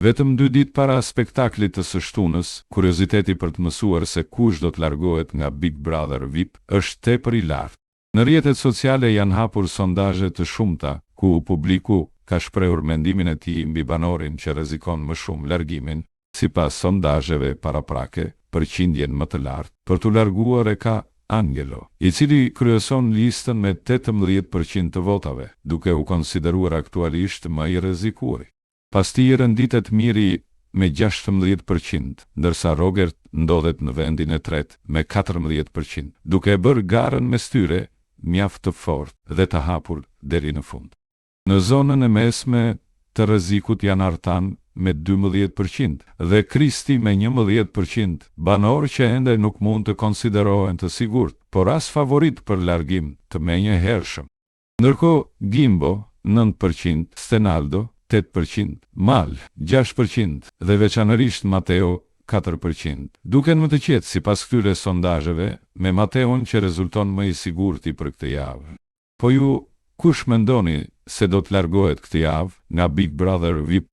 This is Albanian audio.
Vetëm 2 ditë para spektaklit të së shtunës, kurioziteti për të mësuar se kush do të largohet nga Big Brother VIP është tepër i lartë. Në rrjetet sociale janë hapur sondazhe të shumta, ku publiku ka shprehur mendimin e tij mbi banorin që rrezikon më shumë largimin. Sipas sondazheve paraprake, përqindjen më të lartë për të larguar e ka Angelo, i cili kryeson listën me 18% të votave, duke u konsideruar aktualisht më i rrezikuari. Pas tij renditet Miri me 16%, ndërsa Robert ndodhet në vendin e tretë me 14%, duke bërë garën mes tyre mjaft të fortë dhe të hapur deri në fund. Në zonën e mesme të rrezikut janë Artan me 12% dhe Kristi me 11%, banor që ende nuk mund të konsiderohen të sigurt, por as favorit për largim të menjëhershëm. Ndërkohë Gimbo 9%, Stenaldo 8%, Mal 6% dhe veçanërisht Mateo 4%. Duken më të qetë sipas këtyre sondazheve, me Mateon që rezulton më i sigurti për këtë javë. Po ju, kush mendoni se do të largohet këtë javë nga Big Brother VIP?